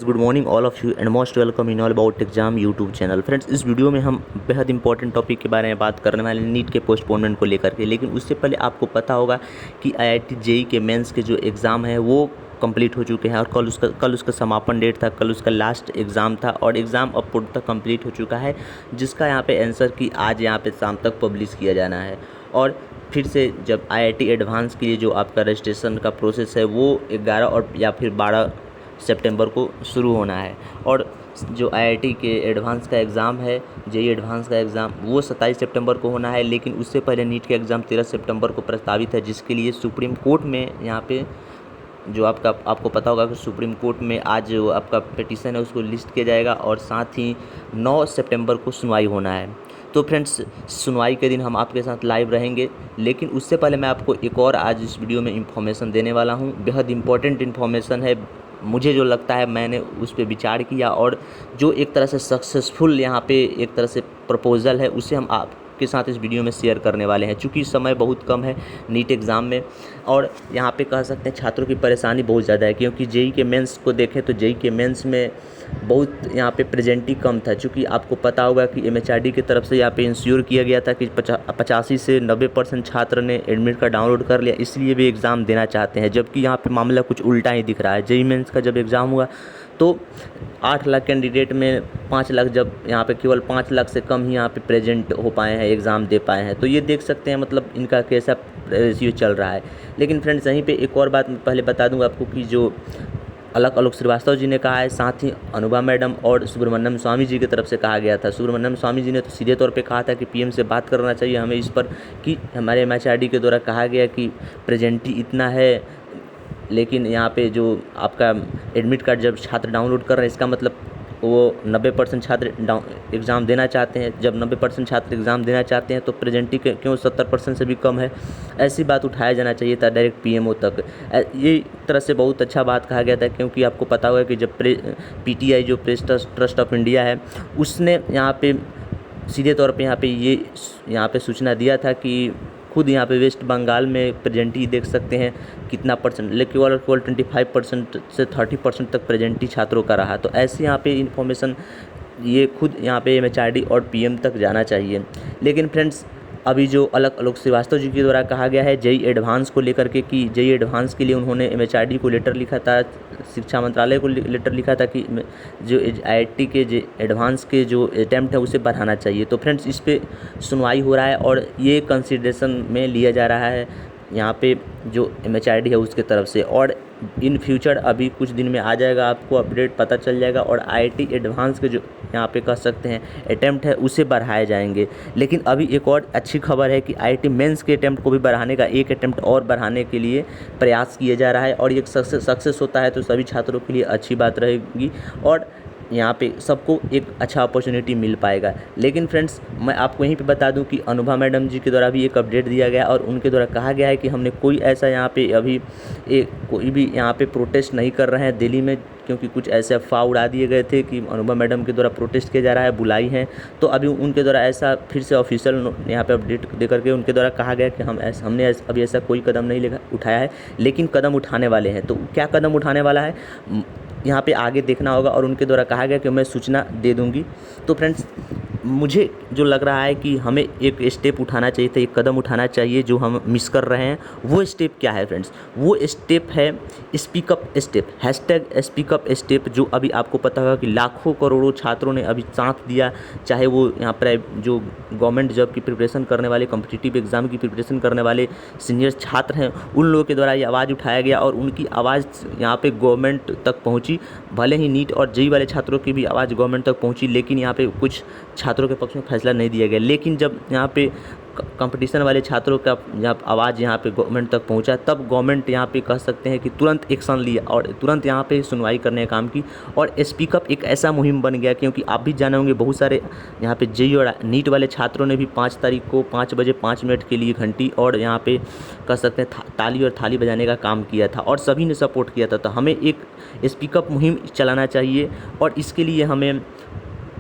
Good morning all of you and most welcome in all about exam YouTube channel. Friends, इस video में हम बेहद important topic के बारे में बात करने वाले नीट के पोस्टपोनमेंट को लेकर के। लेकिन उससे पहले आपको पता होगा कि आईआईटी जेईई के मेंस के जो एग्ज़ाम है वो कंप्लीट हो चुके हैं और कल उसका समापन डेट था, कल उसका लास्ट एग्ज़ाम था और एग्ज़ाम अब पूर्णतः कंप्लीट हो चुका है, जिसका यहाँ पे आंसर की आज यहाँ पे शाम तक पब्लिश किया जाना है। और फिर से जब आईआईटी एडवांस के लिए जो आपका रजिस्ट्रेशन का प्रोसेस है वो 11 और या फिर 12 सितंबर को शुरू होना है। और जो आईआईटी के एडवांस का एग्ज़ाम है, जेईई एडवांस का एग्ज़ाम, वो 27 सितंबर को होना है। लेकिन उससे पहले नीट का एग्ज़ाम 13 सितंबर को प्रस्तावित है, जिसके लिए सुप्रीम कोर्ट में यहाँ पे जो आपको पता होगा कि सुप्रीम कोर्ट में आज जो आपका पिटीशन है उसको लिस्ट किया जाएगा और साथ ही 9 सितंबर को सुनवाई होना है। तो फ्रेंड्स, सुनवाई के दिन हम आपके साथ लाइव रहेंगे। लेकिन उससे पहले मैं आपको एक और आज इस वीडियो में इन्फॉर्मेशन देने वाला हूँ। बेहद इंपॉर्टेंट इन्फॉर्मेशन है, मुझे जो लगता है मैंने उस पर विचार किया और जो एक तरह से सक्सेसफुल यहाँ पे एक तरह से प्रपोज़ल है उसे हम आपके साथ इस वीडियो में शेयर करने वाले हैं। चूँकि समय बहुत कम है नीट एग्ज़ाम में और यहाँ पे कह सकते हैं छात्रों की परेशानी बहुत ज़्यादा है, क्योंकि जेईई के मेंस को देखें तो जेईई के मेंस में बहुत यहाँ पे प्रेजेंट ही कम था। चूँकि आपको पता होगा कि एमएचआरडी की तरफ से यहाँ पे इंश्योर किया गया था कि 85 से 90% छात्र ने एडमिट कार्ड डाउनलोड कर लिया, इसलिए भी एग्ज़ाम देना चाहते हैं। जबकि यहाँ पे मामला कुछ उल्टा ही दिख रहा है। जेईई मेंस का जब एग्ज़ाम हुआ तो 8 लाख कैंडिडेट में 5 लाख, जब यहाँ पे केवल 5 लाख से कम ही यहाँ पे प्रेजेंट हो पाए हैं, एग्ज़ाम दे पाए हैं। तो ये देख सकते हैं मतलब इनका कैसा रेशियो चल रहा है। लेकिन फ्रेंड्स, यहीं पे एक और बात पहले बता दूंगा आपको कि जो आलोक श्रीवास्तव जी ने कहा है, साथ ही अनुभा मैडम और सुब्रमण्यम स्वामी जी की तरफ से कहा गया था। सुब्रमण्यम स्वामी जी ने तो सीधे तौर पे कहा था कि पीएम से बात करना चाहिए हमें इस पर कि हमारे एमएचआरडी के द्वारा कहा गया कि प्रेजेंट ही इतना है, लेकिन यहाँ पे जो आपका एडमिट कार्ड जब छात्र डाउनलोड कर रहे हैं इसका मतलब वो 90% छात्र एग्ज़ाम देना चाहते हैं। जब 90% छात्र एग्ज़ाम देना चाहते हैं तो प्रेजेंटी क्यों 70% से भी कम है? ऐसी बात उठाया जाना चाहिए था डायरेक्ट पीएमओ तक। ये तरह से बहुत अच्छा बात कहा गया था, क्योंकि आपको पता होगा कि जब पीटीआई जो प्रेस ट्रस्ट ऑफ इंडिया है उसने यहाँ पे सीधे तौर पे यहाँ पे सूचना दिया था कि खुद यहाँ पे वेस्ट बंगाल में प्रेजेंटी देख सकते हैं कितना परसेंट, लेकिन केवल 25% से 30% तक प्रेजेंटी छात्रों का रहा। तो ऐसे यहाँ पे इन्फॉर्मेशन ये खुद यहाँ पे एमएचआरडी और पीएम तक जाना चाहिए। लेकिन फ्रेंड्स, अभी जो आलोक श्रीवास्तव जी के द्वारा कहा गया है जेईई एडवांस को लेकर के कि जेईई एडवांस के लिए उन्होंने एमएचआरडी को लेटर लिखा था, शिक्षा मंत्रालय को लेटर लिखा था कि जो आईआईटी के जो एडवांस के जो अटैम्प्ट है उसे बढ़ाना चाहिए। तो फ्रेंड्स, इस पे सुनवाई हो रहा है और ये कंसिडरेशन में लिया जा रहा है यहाँ पे जो एमएचआरडी है उसके तरफ से। और इन फ्यूचर अभी कुछ दिन में आ जाएगा, आपको अपडेट पता चल जाएगा और आईआईटी एडवांस के जो यहाँ पे कह सकते हैं अटैम्प्ट है उसे बढ़ाए जाएंगे। लेकिन अभी एक और अच्छी खबर है कि आईआईटी मेंस के अटैम्प्ट को भी बढ़ाने का, एक अटैम्प्ट और बढ़ाने के लिए प्रयास किया जा रहा है और ये सक्सेस होता है तो सभी छात्रों के लिए अच्छी बात रहेगी और यहाँ पे सबको एक अच्छा अपॉर्चुनिटी मिल पाएगा। लेकिन फ्रेंड्स, मैं आपको यहीं पे बता दूं कि अनुभा मैडम जी के द्वारा भी एक अपडेट दिया गया और उनके द्वारा कहा गया है कि हमने कोई ऐसा यहाँ पे अभी कोई भी यहाँ पे प्रोटेस्ट नहीं कर रहे हैं दिल्ली में, क्योंकि कुछ ऐसे अफवाह उड़ा दिए गए थे कि अनुभा मैडम के द्वारा प्रोटेस्ट किया जा रहा है, बुलाई हैं। तो अभी उनके द्वारा ऐसा फिर से ऑफिशियल यहाँ पे अपडेट दे करके उनके द्वारा कहा गया कि हमने अभी ऐसा कोई कदम नहीं उठाया है, लेकिन कदम उठाने वाले हैं। तो क्या कदम उठाने वाला है यहाँ पे आगे देखना होगा और उनके द्वारा कहा गया कि मैं सूचना दे दूँगी। तो फ्रेंड्स, मुझे जो लग रहा है कि हमें एक स्टेप उठाना चाहिए था, एक कदम उठाना चाहिए जो हम मिस कर रहे हैं। वो स्टेप क्या है फ्रेंड्स? वो स्टेप है speak up step, hashtag speak up step, जो अभी आपको पता होगा कि लाखों करोड़ों छात्रों ने अभी साथ दिया, चाहे वो यहाँ पर जो गवर्नमेंट जॉब की प्रिपरेशन करने वाले, कॉम्पिटिटिव एग्ज़ाम की प्रिपरेशन करने वाले सीनियर छात्र हैं, उन लोगों के द्वारा ये आवाज़ उठाया गया और उनकी आवाज़ यहाँ पे गवर्नमेंट तक पहुँची। भले ही नीट और जेईई वाले छात्रों की भी आवाज़ गवर्नमेंट तक पहुँची, लेकिन यहाँ पे कुछ छात्रों के पक्ष में फैसला नहीं दिया गया। लेकिन जब यहाँ पे कंपटीशन वाले छात्रों का जब आवाज़ यहाँ पे गवर्नमेंट तक पहुँचा, तब गवर्नमेंट यहाँ पे कह सकते हैं कि तुरंत एक्शन लिया और तुरंत यहाँ पे सुनवाई करने का काम की और स्पीकअप एक ऐसा मुहिम बन गया। क्योंकि आप भी जाने होंगे बहुत सारे यहाँ पे जेईई और नीट वाले छात्रों ने भी 5 तारीख को 5 बजे 5 मिनट के लिए घंटी और यहाँ पे कह सकते हैं ताली और थाली बजाने का काम किया था और सभी ने सपोर्ट किया था। तो हमें एक स्पीकअप मुहिम चलाना चाहिए और इसके लिए हमें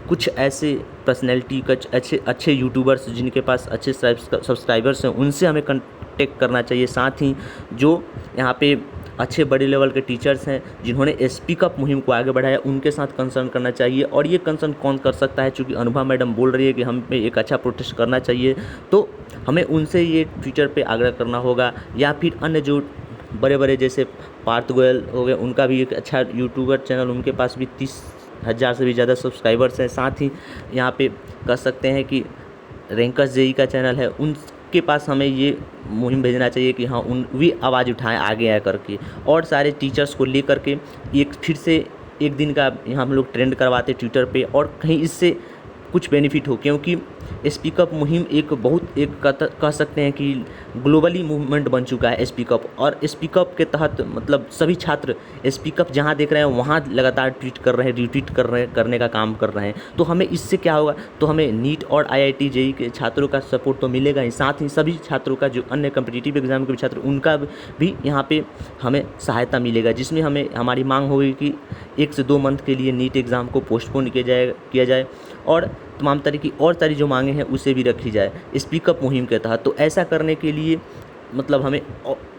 कुछ ऐसे पर्सनैलिटी, कुछ अच्छे यूट्यूबर्स जिनके पास अच्छे सब्सक्राइबर्स हैं, उनसे हमें कांटेक्ट करना चाहिए। साथ ही जो यहाँ पे अच्छे बड़े लेवल के टीचर्स हैं जिन्होंने स्पीक अप मुहिम को आगे बढ़ाया, उनके साथ कंसर्न करना चाहिए। और ये कंसर्न कौन कर सकता है, चूँकि अनुभा मैडम बोल रही है कि हमें एक अच्छा प्रोटेस्ट करना चाहिए, तो हमें उनसे ये ट्विटर पे आग्रह करना होगा, या फिर अन्य जो बड़े बड़े जैसे पार्थ गोयल हो गए, उनका भी एक अच्छा यूट्यूबर चैनल, उनके पास भी 30,000 से भी ज़्यादा सब्सक्राइबर्स हैं। साथ ही यहाँ पे कह सकते हैं कि रैंकर्स जेई का चैनल है, उनके पास हमें ये मुहिम भेजना चाहिए कि हाँ उन भी आवाज़ उठाएं आगे आ करके, और सारे टीचर्स को लेकर के एक फिर से एक दिन का यहाँ हम लोग ट्रेंड करवाते ट्विटर पे, और कहीं इससे कुछ बेनिफिट हो, क्योंकि स्पीकअप मुहिम एक बहुत एक कह सकते हैं कि ग्लोबली मूवमेंट बन चुका है स्पीकअप। और स्पीकअप के तहत मतलब सभी छात्र स्पीकअप जहाँ देख रहे हैं वहाँ लगातार ट्वीट कर रहे हैं, रीट्वीट कर रहे हैं, करने का काम कर रहे हैं। तो हमें इससे क्या होगा, तो हमें नीट और IIT जेई के छात्रों का सपोर्ट तो मिलेगा ही, साथ ही सभी छात्रों का जो अन्य कम्पिटिटिव एग्जाम के भी छात्र उनका भी यहाँ पे हमें सहायता मिलेगा, जिसमें हमें हमारी मांग होगी कि 1 से 2 मंथ के लिए नीट एग्ज़ाम को पोस्टपोन किया जाए और तमाम तरह की और सारी जो मांगे हैं उसे भी रखी जाए स्पीकअप मुहिम के तहत। तो ऐसा करने के लिए मतलब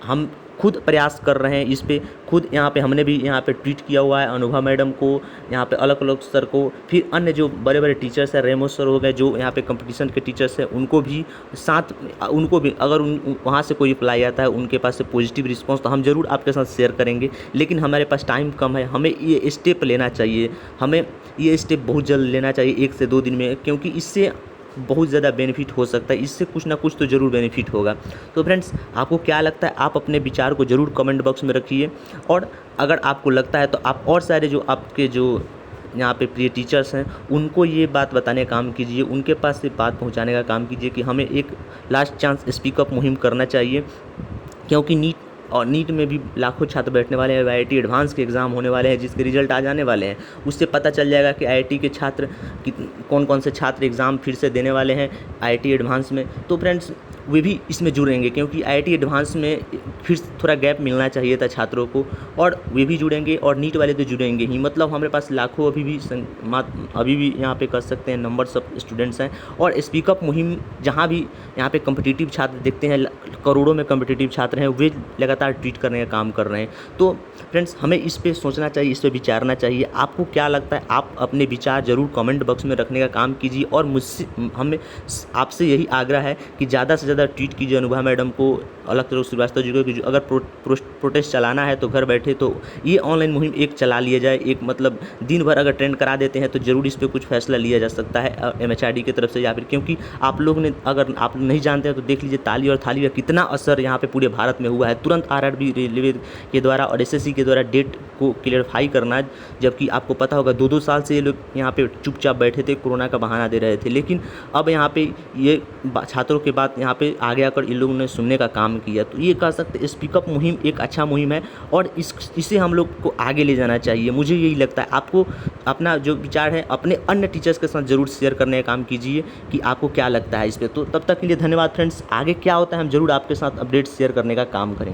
हम खुद प्रयास कर रहे हैं इस पे, खुद यहाँ पे हमने भी यहाँ पे ट्वीट किया हुआ है अनुभा मैडम को, यहाँ पे अलग अलग सर को, फिर अन्य जो बड़े बड़े टीचर्स हैं, रेमो सर हो गए जो यहाँ पे कंपटीशन के टीचर्स हैं, उनको भी साथ उनको भी अगर वहाँ से कोई रिप्लाई आता है, उनके पास से पॉजिटिव रिस्पॉन्स, तो हम ज़रूर आपके साथ शेयर करेंगे। लेकिन हमारे पास टाइम कम है, हमें ये स्टेप लेना चाहिए, हमें ये स्टेप बहुत जल्द लेना चाहिए 1 से 2 दिन में, क्योंकि इससे बहुत ज़्यादा बेनिफिट हो सकता है, इससे कुछ ना कुछ तो ज़रूर बेनिफिट होगा। तो फ्रेंड्स, आपको क्या लगता है, आप अपने विचार को ज़रूर कमेंट बॉक्स में रखिए, और अगर आपको लगता है तो आप और सारे जो आपके जो यहाँ पे प्रिय टीचर्स हैं उनको ये बात बताने का काम कीजिए, उनके पास से बात पहुँचाने का काम कीजिए कि हमें एक लास्ट चांस स्पीकअप मुहिम करना चाहिए, क्योंकि नीट में भी लाखों छात्र बैठने वाले हैं, IIT एडवांस के एग्ज़ाम होने वाले हैं जिसके रिजल्ट आ जाने वाले हैं, उससे पता चल जाएगा कि IIT के छात्र कौन कौन से छात्र एग्ज़ाम फिर से देने वाले हैं IIT एडवांस में। तो फ्रेंड्स, वे भी इसमें जुड़ेंगे, क्योंकि IIT एडवांस में फिर थोड़ा गैप मिलना चाहिए था छात्रों को, और वे भी जुड़ेंगे और नीट वाले तो जुड़ेंगे ही। मतलब हमारे पास लाखों अभी भी यहाँ पे कर सकते हैं नंबर्स ऑफ स्टूडेंट्स हैं, और स्पीकअप मुहिम जहाँ भी यहाँ पे कम्पिटिटिव छात्र देखते हैं, करोड़ों में कम्पिटिटिव छात्र हैं, वे लगातार ट्वीट करने का काम कर रहे हैं। तो फ्रेंड्स, हमें इस पे सोचना चाहिए, इस पे विचारना चाहिए। आपको क्या लगता है, आप अपने विचार ज़रूर कमेंट बॉक्स में रखने का काम कीजिए, और हमें आपसे यही आग्रह है कि ज़्यादा से ज़्यादा ट्वीट कीजिए अनुभा मैडम को, अलग तरह श्रीवास्तव जी को, अगर प्रोटेस्ट चलाना है तो घर बैठे तो ये ऑनलाइन मुहिम एक चला लिया जाए, एक मतलब दिन भर अगर ट्रेंड करा देते हैं तो ज़रूर इस पर कुछ फैसला लिया जा सकता है MHRD की तरफ से, या फिर क्योंकि आप लोग ने अगर आप नहीं जानते हैं तो देख लीजिए ताली और थाली का कितना असर यहाँ पे पूरे भारत में हुआ है। तुरंत RRB रेलवे के द्वारा और SSC के द्वारा डेट को क्लियरफाई करना, जबकि आपको पता होगा 2-2 साल से ये लोग यहाँ पे चुपचाप बैठे थे, कोरोना का बहाना दे रहे थे, लेकिन अब यहाँ पे ये छात्रों के बात यहाँ पे आगे आकर इन लोगों ने सुनने का काम किया। तो ये कह सकते स्पीकअप मुहिम एक अच्छा मुहिम है, और इसे हम लोग को आगे ले जाना चाहिए। मुझे यही लगता है, आपको अपना जो विचार है अपने अन्य टीचर्स के साथ ज़रूर शेयर करने का काम कीजिए कि आपको क्या लगता है इस पर। तो तब तक के लिए धन्यवाद फ्रेंड्स, आगे क्या होता है हम ज़रूर आपके साथ अपडेट शेयर करने का काम करेंगे।